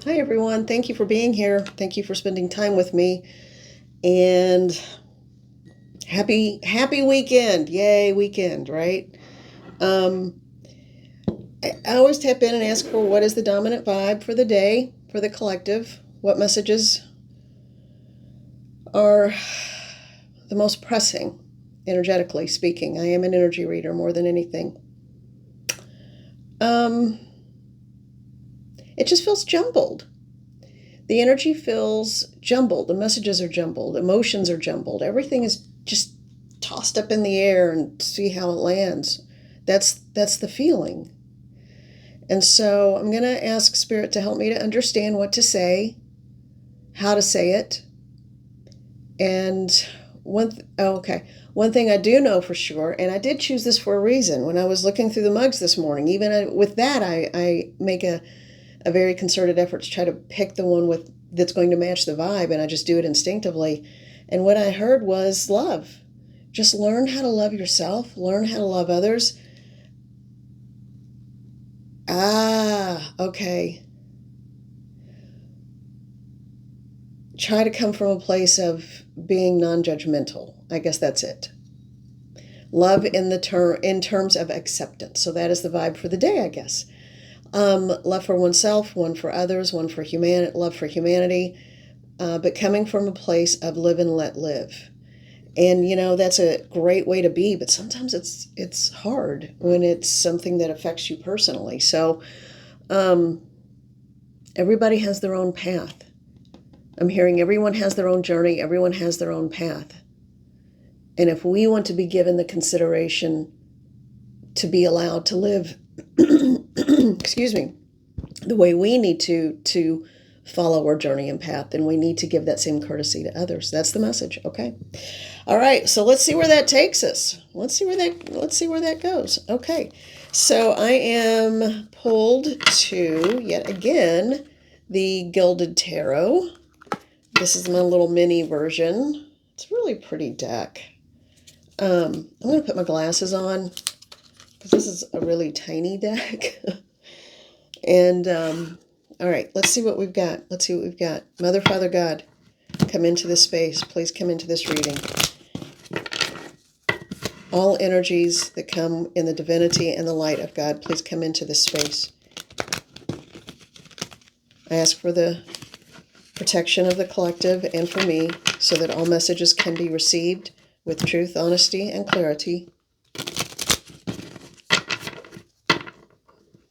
Hi, everyone. Thank you for being here. Thank you for spending time with me. And happy weekend. Yay, weekend, right? Um, I always tap in and ask for what is the dominant vibe for the day, for the collective. What messages are the most pressing, energetically speaking? I am an energy reader more than anything. Um, it just feels jumbled. The energy feels jumbled. The messages are jumbled. Emotions are jumbled. Everything is just tossed up in the air and see how it lands. That's the feeling. And so I'm going to ask Spirit to help me to understand what to say, how to say it. And one thing I do know for sure, and I did choose this for a reason. When I was looking through the mugs this morning, even with that, I make a very concerted effort to try to pick the one with that's going to match the vibe, and I just do it instinctively. And what I heard was love. Just learn how to love yourself, learn how to love others. Okay. Try to come from a place of being non-judgmental. I guess that's it. Love in terms of acceptance. So that is the vibe for the day, I guess. Love for oneself, one for others, one for love for humanity, but coming from a place of live and let live. And that's a great way to be, but sometimes it's hard when it's something that affects you personally. So um, everybody has their own path. I'm hearing everyone has their own journey, everyone has their own path. And if we want to be given the consideration to be allowed to live, excuse me, the way we need to follow our journey and path, then we need to give that same courtesy to others. That's the message. Okay. All right. So let's see where that takes us. Let's see where that goes. Okay. So I am pulled to yet again the Gilded Tarot. This is my little mini version. It's a really pretty deck. I'm going to put my glasses on because this is a really tiny deck. And all right, let's see what we've got. Let's see what we've got. Mother, Father, God, come into this space. Please come into this reading. All energies that come in the divinity and the light of God, please come into this space. I ask for the protection of the collective and for me so that all messages can be received with truth, honesty, and clarity.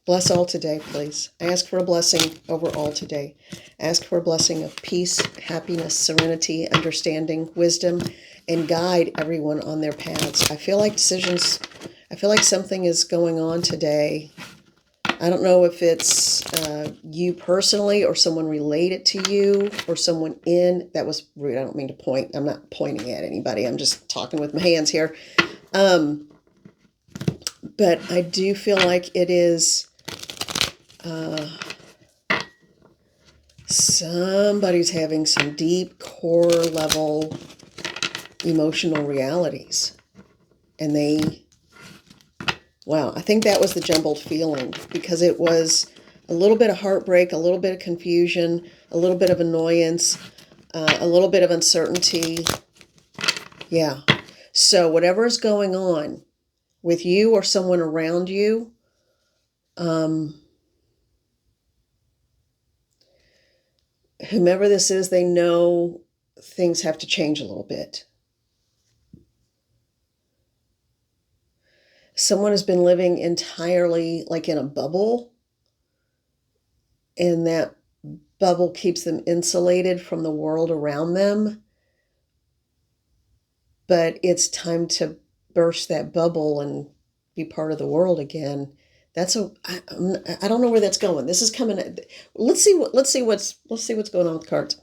Bless all today, please. I ask for a blessing over all today. I ask for a blessing of peace, happiness, serenity, understanding, wisdom, and guide everyone on their paths. I feel like something is going on today. I don't know if it's you personally or someone related to you or someone that was rude. I don't mean to point. I'm not pointing at anybody. I'm just talking with my hands here. But I do feel like it is somebody's having some deep core level emotional realities. And wow, I think that was the jumbled feeling because it was a little bit of heartbreak, a little bit of confusion, a little bit of annoyance, a little bit of uncertainty. Yeah. So whatever is going on with you or someone around you, whomever this is, they know things have to change a little bit. Someone has been living entirely like in a bubble, and that bubble keeps them insulated from the world around them. But it's time to burst that bubble and be part of the world again. I don't know where that's going. This is coming. Let's see what's going on with the cards.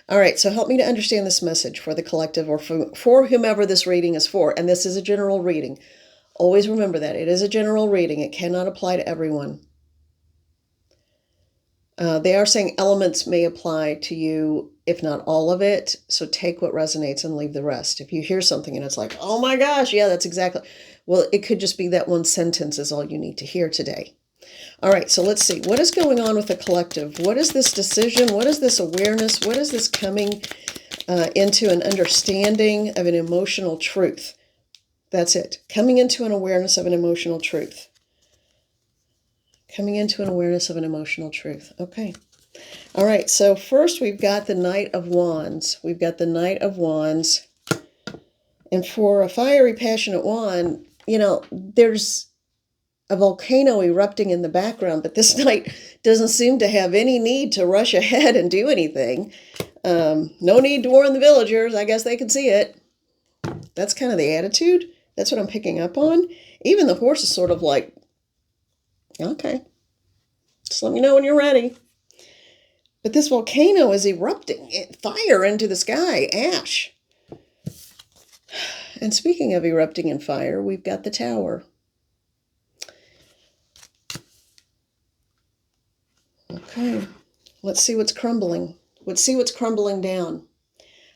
All right, so help me to understand this message for the collective or for whomever this reading is for. And this is a general reading. Always remember that. It is a general reading. It cannot apply to everyone. They are saying elements may apply to you, if not all of it. So take what resonates and leave the rest. If you hear something and it's like, oh my gosh, yeah, that's exactly. Well, it could just be that one sentence is all you need to hear today. All right, so let's see. What is going on with the collective? What is this decision? What is this awareness? What is this coming into an understanding of an emotional truth? That's it. Coming into an awareness of an emotional truth. Coming into an awareness of an emotional truth. Okay. All right, so first we've got the Knight of Wands. We've got the Knight of Wands. And for a fiery, passionate wand, you know, there's a volcano erupting in the background, but this knight doesn't seem to have any need to rush ahead and do anything. No need to warn the villagers. I guess they can see it. That's kind of the attitude. That's what I'm picking up on. Even the horse is sort of like, okay, just let me know when you're ready. But this volcano is erupting fire into the sky, ash. And speaking of erupting in fire, we've got the Tower. Okay, let's see what's crumbling. Let's see what's crumbling down.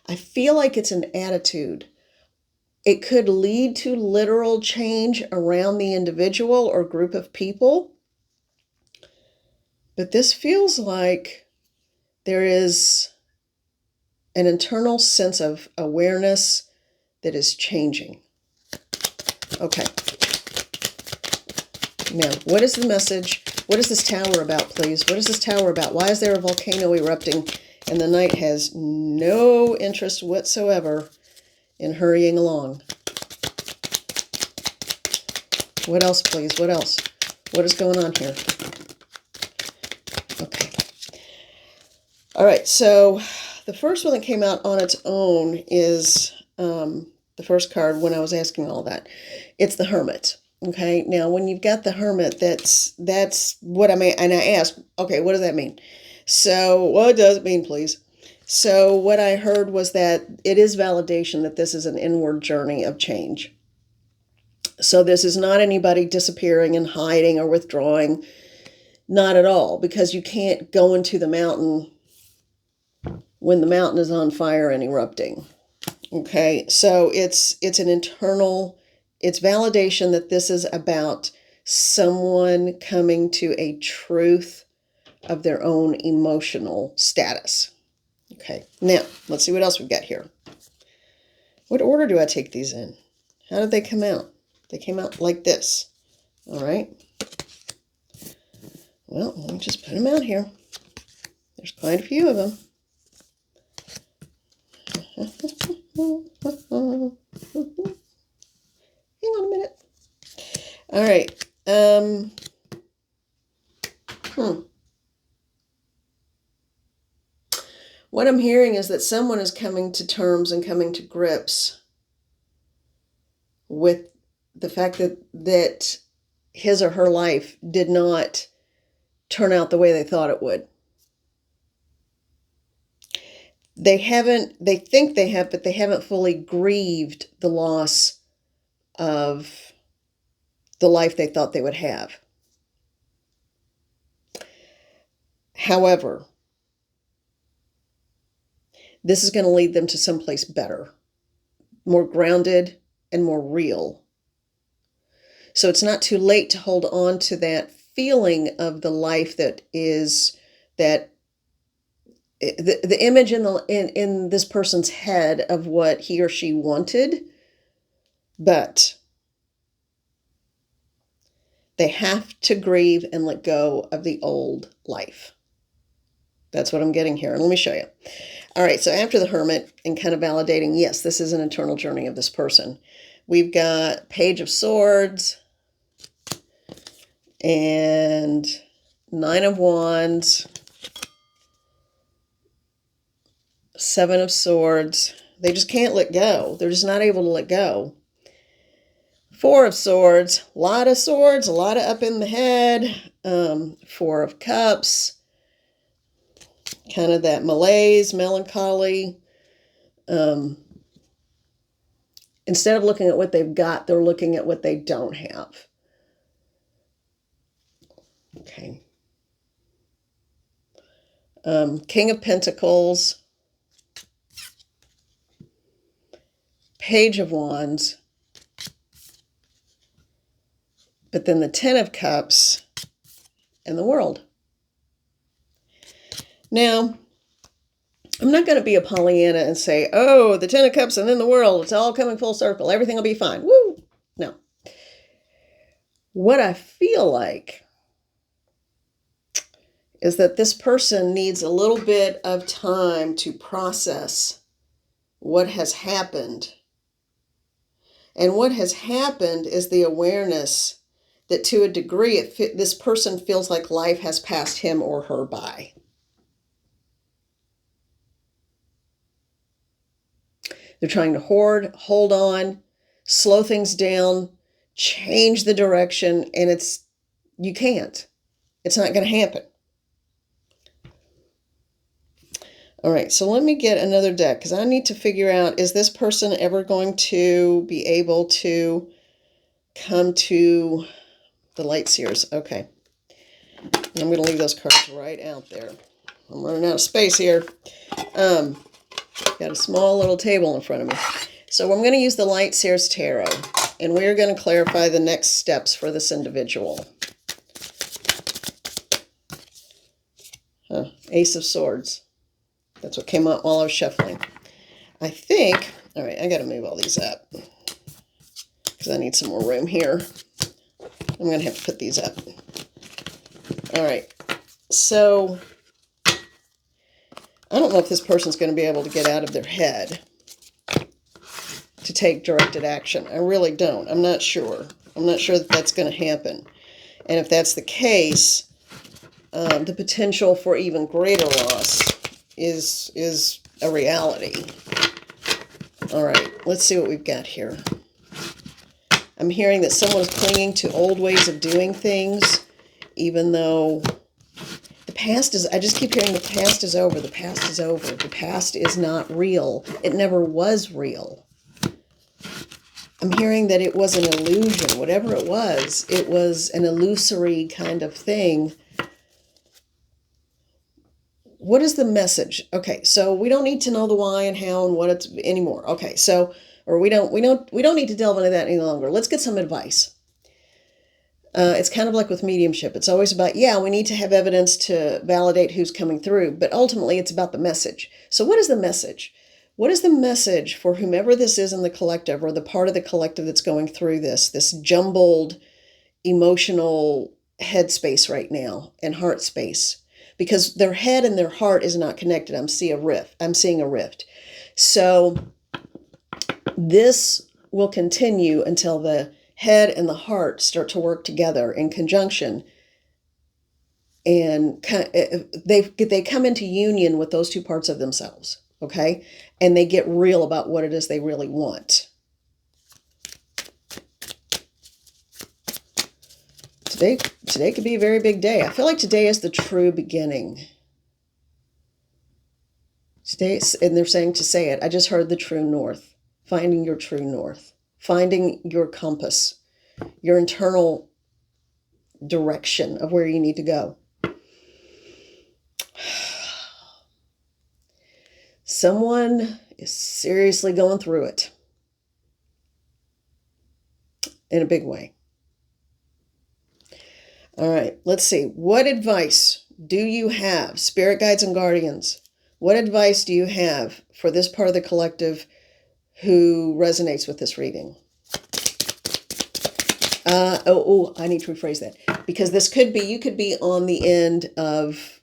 I feel like it's an attitude. It could lead to literal change around the individual or group of people. But this feels like there is an internal sense of awareness that is changing. Okay. Now, what is the message? What is this tower about, please? What is this tower about? Why is there a volcano erupting and the knight has no interest whatsoever in hurrying along? What else, please? What else? What is going on here? Okay. All right, so the first one that came out on its own is the first card when I was asking all that. It's the Hermit. Okay, now when you've got the Hermit, that's what I mean. And I asked, okay, what does that mean? So what does it mean, please? So what I heard was that it is validation that this is an inward journey of change. So this is not anybody disappearing and hiding or withdrawing. Not at all, because you can't go into the mountain when the mountain is on fire and erupting. Okay, so it's an internal, it's validation that this is about someone coming to a truth of their own emotional status. Okay, now let's see what else we've got here. What order do I take these in? How did they come out? They came out like this. All right. Well, let me just put them out here. There's quite a few of them. Hang on a minute. All right. What I'm hearing is that someone is coming to terms and coming to grips with the fact that his or her life did not turn out the way they thought it would. They think they have, but they haven't fully grieved the loss of the life they thought they would have. However, this is going to lead them to someplace better, more grounded and more real. So it's not too late to hold on to that feeling of the life that is that the image in this person's head of what he or she wanted, but they have to grieve and let go of the old life. That's what I'm getting here. And let me show you. All right, so after the Hermit and kind of validating, yes, this is an internal journey of this person. We've got Page of Swords and Nine of Wands, Seven of Swords. They just can't let go. They're just not able to let go. Four of Swords, a lot of swords, a lot of up in the head. Four of Cups, kind of that malaise, melancholy. Instead of looking at what they've got, they're looking at what they don't have. Okay. King of Pentacles, Page of Wands, but then the Ten of Cups and the world. Now, I'm not going to be a Pollyanna and say, oh, the Ten of Cups and then the world, it's all coming full circle. Everything will be fine. Woo! No. What I feel like is that this person needs a little bit of time to process what has happened. And what has happened is the awareness that to a degree, this person feels like life has passed him or her by. They're trying to hold on, slow things down, change the direction, and you can't. It's not going to happen. All right, so let me get another deck because I need to figure out, is this person ever going to be able to come to the light seers? Okay. And I'm going to leave those cards right out there. I'm running out of space here. Got a small little table in front of me. So I'm going to use the Light Seers Tarot, and we're going to clarify the next steps for this individual. Ace of Swords. That's what came out while I was shuffling. I think, all right, I got to move all these up because I need some more room here. I'm going to have to put these up. All right, so I don't know if this person's going to be able to get out of their head to take directed action. I really don't. I'm not sure. I'm not sure that that's going to happen. And if that's the case, the potential for even greater loss is a reality. All right, let's see what we've got here. I'm hearing that someone is clinging to old ways of doing things, even though the past is, I just keep hearing the past is over, the past is over, the past is not real. It never was real. I'm hearing that it was an illusion. Whatever it was an illusory kind of thing. What is the message? Okay, so we don't need to know the why and how and what it's anymore. Okay, so, or we don't need to delve into that any longer. Let's get some advice. It's kind of like with mediumship. It's always about, yeah, we need to have evidence to validate who's coming through, but ultimately it's about the message. So what is the message? What is the message for whomever this is in the collective or the part of the collective that's going through this jumbled emotional headspace right now and heart space? Because their head and their heart is not connected. I'm seeing a rift. So this will continue until the head and the heart start to work together in conjunction, and they come into union with those two parts of themselves, okay? And they get real about what it is they really want. Today could be a very big day. I feel like today is the true beginning. Today, and they're saying to say it, I just heard the true north, finding your true north, finding your compass, your internal direction of where you need to go. Someone is seriously going through it in a big way. All right, let's see. What advice do you have, spirit guides and guardians? What advice do you have for this part of the collective who resonates with this reading? I need to rephrase that. Because this could be, you could be on the end of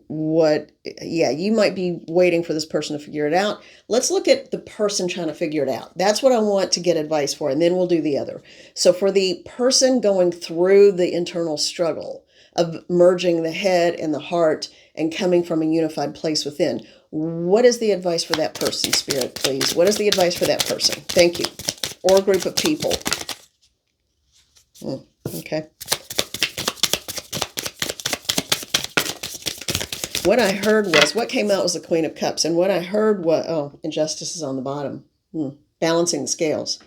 you might be waiting for this person to figure it out. Let's look at the person trying to figure it out. That's what I want to get advice for, and then we'll do the other. So for the person going through the internal struggle of merging the head and the heart and coming from a unified place within, what is the advice for that person, Spirit, please? What is the advice for that person? Thank you. Or a group of people. Okay. What I heard was, what came out was the Queen of Cups. And what I heard was, injustice is on the bottom. Balancing the scales.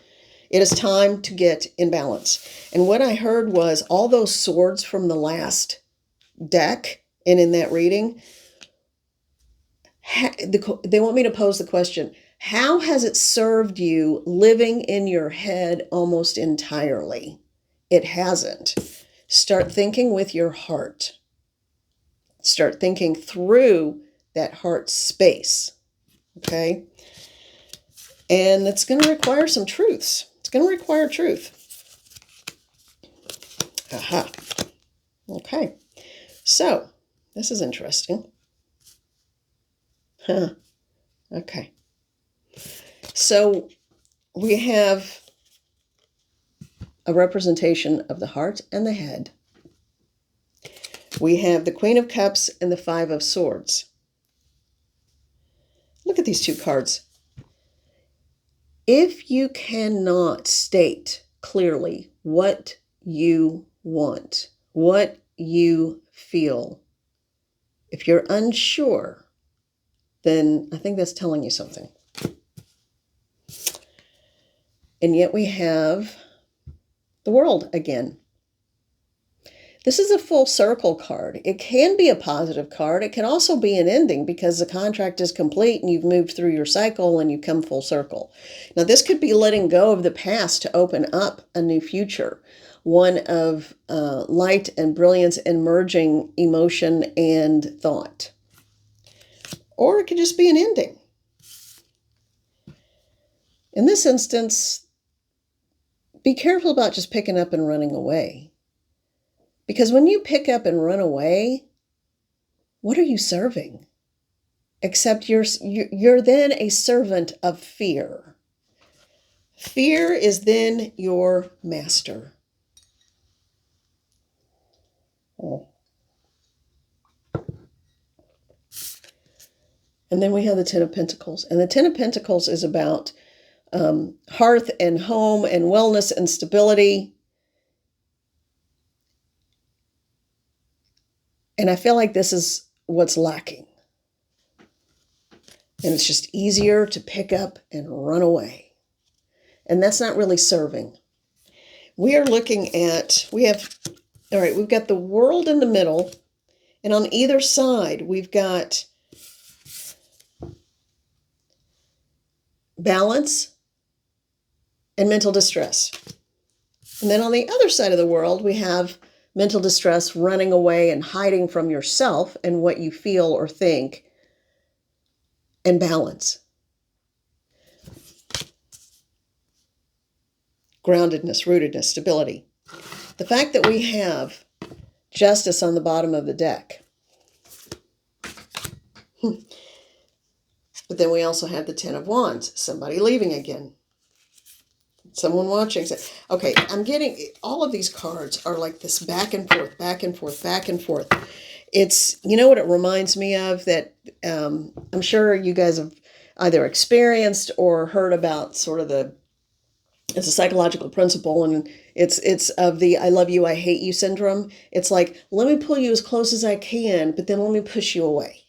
It is time to get in balance. And what I heard was all those swords from the last deck and in that reading, they want me to pose the question, how has it served you living in your head almost entirely? It hasn't. Start thinking with your heart. Start thinking through that heart space. Okay? And it's going to require some truths. It's going to require truth. Aha. Okay. So, this is interesting. Huh. Okay. So, we have a representation of the heart and the head. We have the Queen of Cups and the Five of Swords. Look at these two cards. If you cannot state clearly what you want, what you feel, if you're unsure, then I think that's telling you something. And yet we have the World again. This is a full circle card. It can be a positive card. It can also be an ending because the contract is complete and you've moved through your cycle and you come full circle. Now, this could be letting go of the past to open up a new future, one of light and brilliance and merging emotion and thought. Or it could just be an ending. In this instance, be careful about just picking up and running away. Because when you pick up and run away, what are you serving? Except you're then a servant of fear. Fear is then your master. Oh. And then we have the Ten of Pentacles. And the Ten of Pentacles is about hearth and home and wellness and stability. And I feel like this is what's lacking. And it's just easier to pick up and run away. And that's not really serving. We are looking at, we've got the World in the middle. And on either side, we've got balance and mental distress. And then on the other side of the world, we have mental distress, running away and hiding from yourself and what you feel or think, and balance. Groundedness, rootedness, stability. The fact that we have Justice on the bottom of the deck. But then we also have the Ten of Wands, somebody leaving again. Someone watching. Okay, I'm getting, all of these cards are like this back and forth, back and forth, back and forth. It's, you know what it reminds me of? That I'm sure you guys have either experienced or heard about sort of it's a psychological principle, and it's of the I love you, I hate you syndrome. It's like, let me pull you as close as I can, but then let me push you away.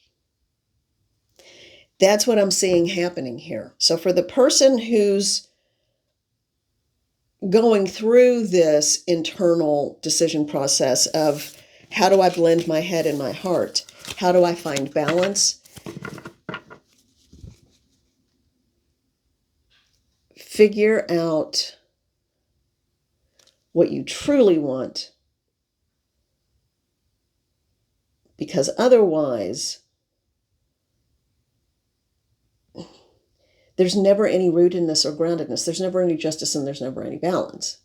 That's what I'm seeing happening here. So for the person who's going through this internal decision process of how do I blend my head and my heart? How do I find balance? Figure out what you truly want, because otherwise there's never any rootedness or groundedness. There's never any justice and there's never any balance.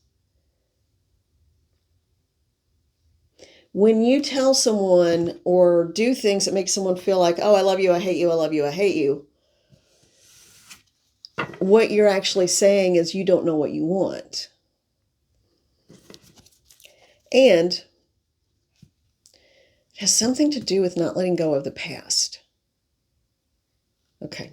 When you tell someone or do things that make someone feel like, oh, I love you, I hate you, I love you, I hate you, what you're actually saying is you don't know what you want. And it has something to do with not letting go of the past. Okay.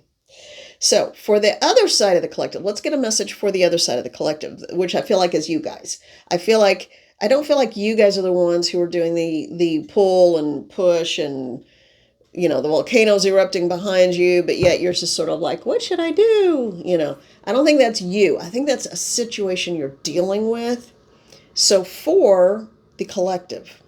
So for the other side of the collective, let's get a message for the other side of the collective, which I feel like is you guys. I don't feel like you guys are the ones who are doing the pull and push and, you know, the volcanoes erupting behind you, but yet you're just sort of like, what should I do? You know, I don't think that's you. I think that's a situation you're dealing with. So for the collective,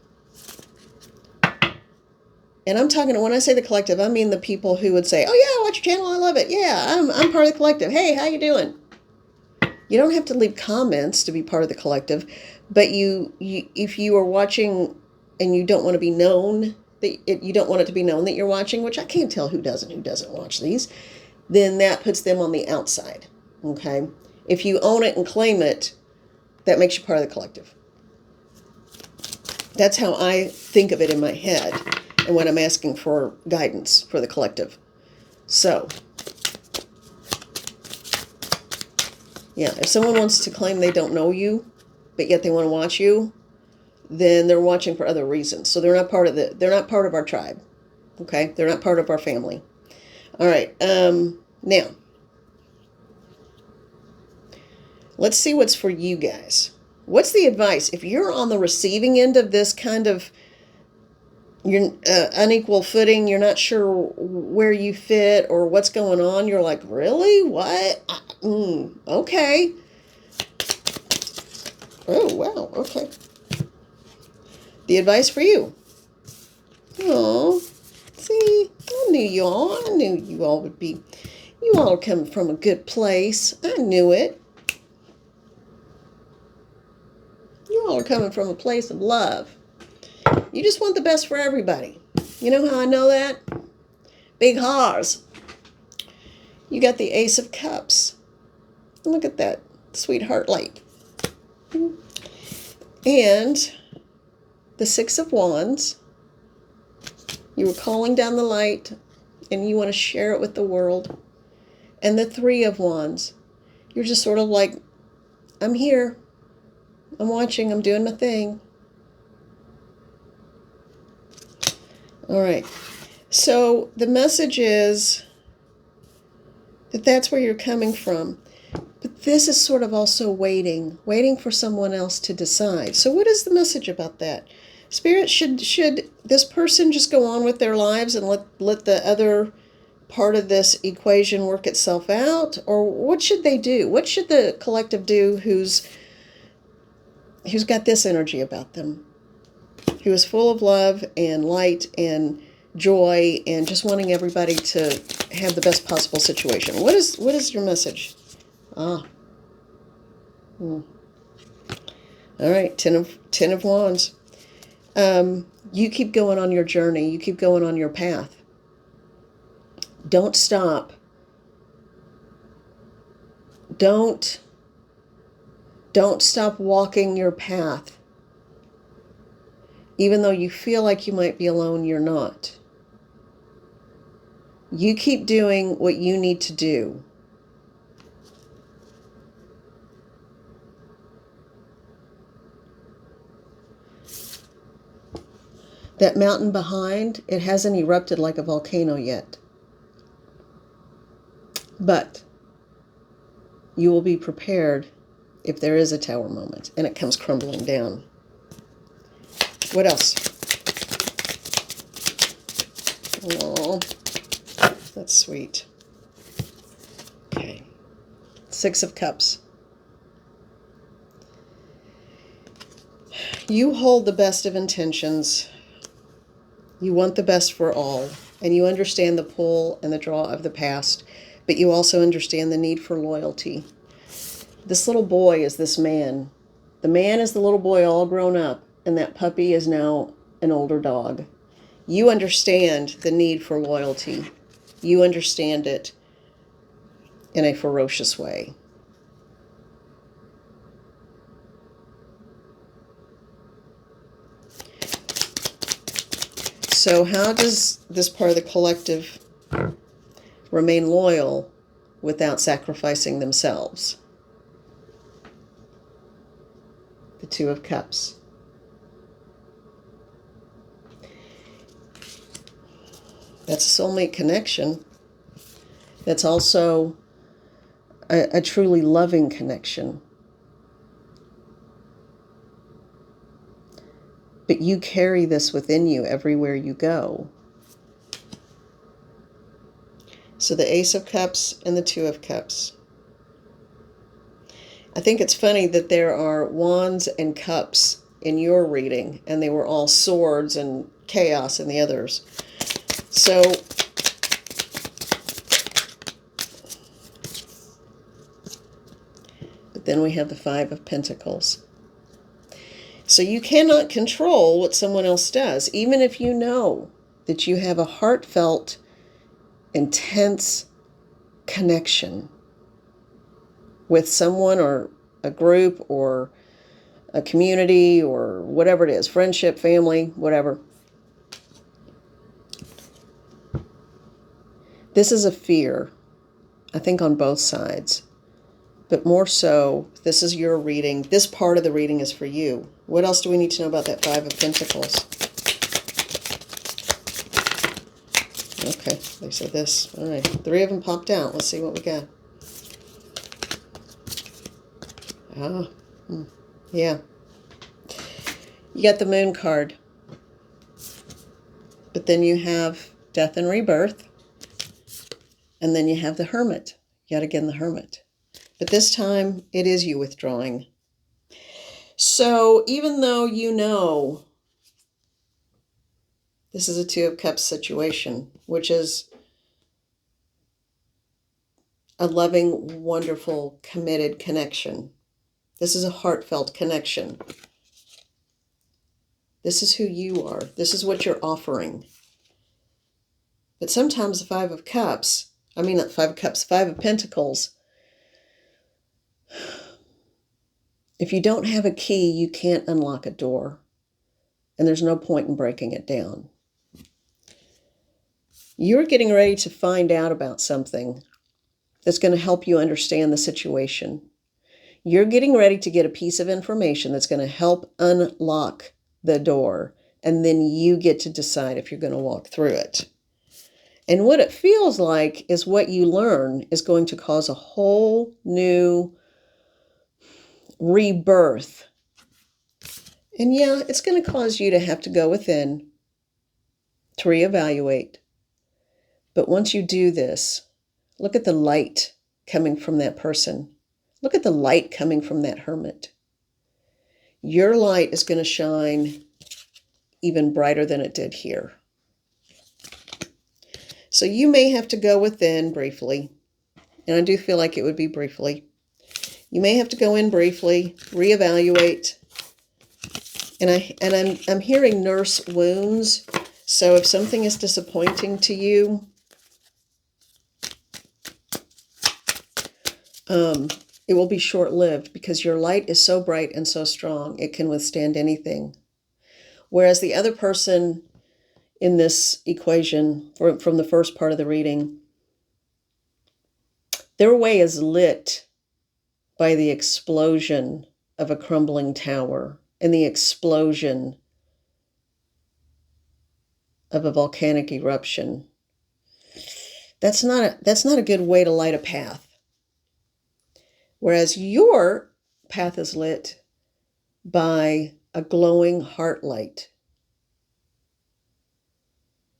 and I'm talking, when I say the collective, I mean the people who would say, oh yeah, watch your channel, I love it. Yeah, I'm part of the collective. Hey, how you doing? You don't have to leave comments to be part of the collective, but you if you are watching and you don't want to be known, you don't want it to be known that you're watching, which I can't tell who doesn't watch these, then that puts them on the outside. Okay? If you own it and claim it, that makes you part of the collective. That's how I think of it in my head and when I'm asking for guidance for the collective. So, yeah, if someone wants to claim they don't know you, but yet they want to watch you, then they're watching for other reasons. So they're not part of our tribe. Okay? They're not part of our family. All right. Now, let's see what's for you guys. What's the advice? If you're on the receiving end of this kind of unequal footing, you're not sure where you fit or what's going on, you're like, really? What? Okay. Oh, wow. Okay. The advice for you. Oh, see, I knew you all. I knew you all would be. You all are coming from a good place. I knew it. You all are coming from a place of love. You just want the best for everybody. You know how I know that? Because you got the Ace of Cups. Look at that sweetheart light. And the Six of Wands. You were calling down the light and you want to share it with the world. And the Three of Wands. You're just sort of like, I'm here. I'm watching. I'm doing my thing. All right. So the message is that that's where you're coming from. But this is sort of also waiting for someone else to decide. So what is the message about that? Spirit, should this person just go on with their lives and let the other part of this equation work itself out? Or what should they do? What should the collective do who's got this energy about them? Who is full of love and light and joy and just wanting everybody to have the best possible situation. What is your message? All right, Ten of Wands. You keep going on your journey. You keep going on your path. Don't stop. Don't stop walking your path. Even though you feel like you might be alone, you're not. You keep doing what you need to do. That mountain behind, it hasn't erupted like a volcano yet. But you will be prepared if there is a tower moment and it comes crumbling down. What else? Oh, that's sweet. Okay. Six of Cups. You hold the best of intentions. You want the best for all, and you understand the pull and the draw of the past, but you also understand the need for loyalty. This little boy is this man. The man is the little boy all grown up, and that puppy is now an older dog. You understand the need for loyalty. You understand it in a ferocious way. So how does this part of the collective remain loyal without sacrificing themselves? The Two of Cups. That's a soulmate connection. That's also a truly loving connection. But you carry this within you everywhere you go. So the Ace of Cups and the Two of Cups. I think it's funny that there are wands and cups in your reading, and they were all swords and chaos in the others. So the But then we have the Five of Pentacles. So you cannot control what someone else does, even if you know that you have a heartfelt, intense connection with someone or a group or a community or whatever it is, friendship, family, whatever. This is a fear, I think, on both sides. But more so, this is your reading. This part of the reading is for you. What else do we need to know about that Five of Pentacles? Okay, they said this. All right, 3 of them popped out. Let's see what we got. Yeah. You got the Moon card. But then you have Death and Rebirth. And then you have the Hermit. Yet again, the Hermit. But this time, it is you withdrawing. So even though you know this is a Two of Cups situation, which is a loving, wonderful, committed connection. This is a heartfelt connection. This is who you are. This is what you're offering. But sometimes the Five of Cups, not Five of Cups, Five of Pentacles, if you don't have a key, you can't unlock a door. And there's no point in breaking it down. You're getting ready to find out about something that's going to help you understand the situation. You're getting ready to get a piece of information that's going to help unlock the door. And then you get to decide if you're going to walk through it. And what it feels like is what you learn is going to cause a whole new rebirth. And yeah, it's going to cause you to have to go within to reevaluate. But once you do this, look at the light coming from that person. Look at the light coming from that Hermit. Your light is going to shine even brighter than it did here. So you may have to go within briefly. And I do feel like it would be briefly. You may have to go in briefly, reevaluate. And I'm hearing nurse wounds. So if something is disappointing to you, it will be short-lived because your light is so bright and so strong, it can withstand anything. Whereas the other person in this equation, from the first part of the reading, their way is lit by the explosion of a crumbling tower and the explosion of a volcanic eruption. That's not a good way to light a path. Whereas your path is lit by a glowing heart light,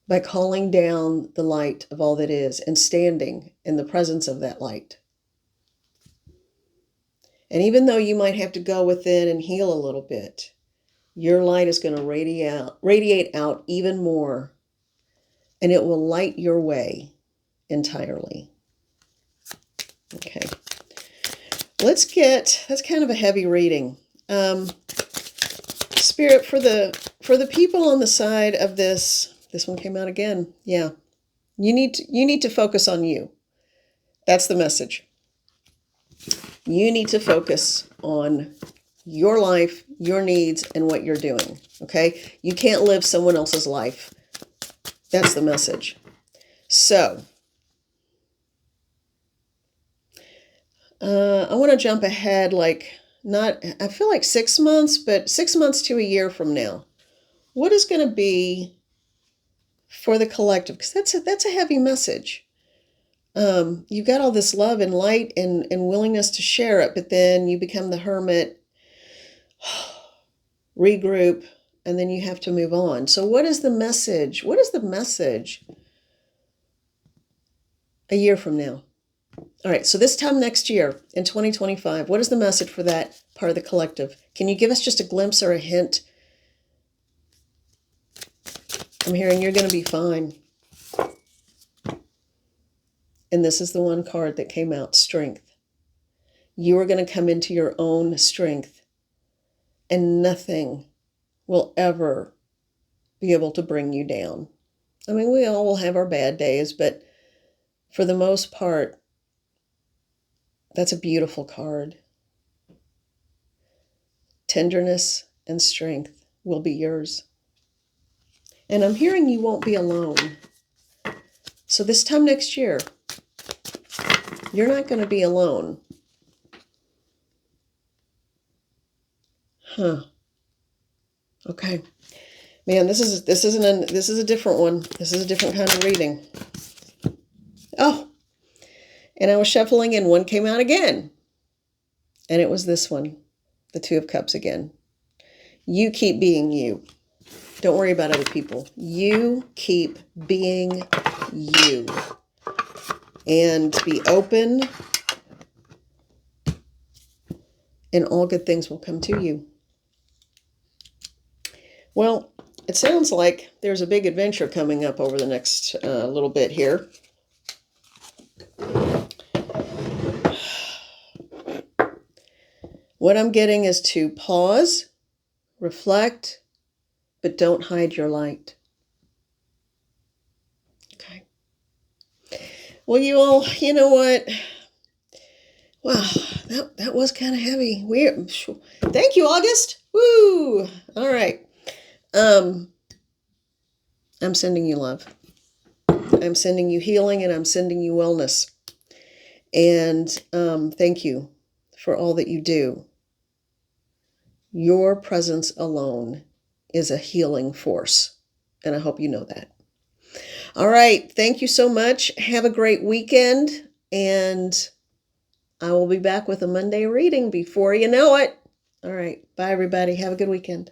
by calling down the light of all that is and standing in the presence of that light. And even though you might have to go within and heal a little bit, your light is going to radiate out even more, and it will light your way entirely. Okay. That's kind of a heavy reading. Spirit, for the people on the side of this one came out again. Yeah. You need to focus on you. That's the message. You need to focus on your life, your needs, and what you're doing. Okay? You can't live someone else's life. That's the message. So, I want to jump ahead, I feel like 6 months, but 6 months to a year from now. What is going to be for the collective? Because that's a heavy message. You've got all this love and light and willingness to share it, but then you become the Hermit, regroup, and then you have to move on. So what is the message? What is the message a year from now? All right, so this time next year, in 2025, what is the message for that part of the collective? Can you give us just a glimpse or a hint? I'm hearing you're going to be fine. And this is the one card that came out, Strength. You are going to come into your own strength, and nothing will ever be able to bring you down. I mean, we all will have our bad days, but for the most part, that's a beautiful card. Tenderness and strength will be yours. And I'm hearing you won't be alone. So this time next year, you're not going to be alone. Huh. Okay. Man, this is a different one. This is a different kind of reading. Oh, and I was shuffling and one came out again. And it was this one, the Two of Cups again. You keep being you. Don't worry about other people. You keep being you. And be open, and all good things will come to you. Well, it sounds like there's a big adventure coming up over the next little bit here. What I'm getting is to pause, reflect, but don't hide your light. Okay. Well, you all, you know what? Wow, that was kind of heavy. Weird. Thank you, August. Woo! All right. I'm sending you love. I'm sending you healing, and I'm sending you wellness. And thank you for all that you do. Your presence alone is a healing force, and I hope you know that. All right. Thank you so much. Have a great weekend, and I will be back with a Monday reading before you know it. All right. Bye, everybody. Have a good weekend.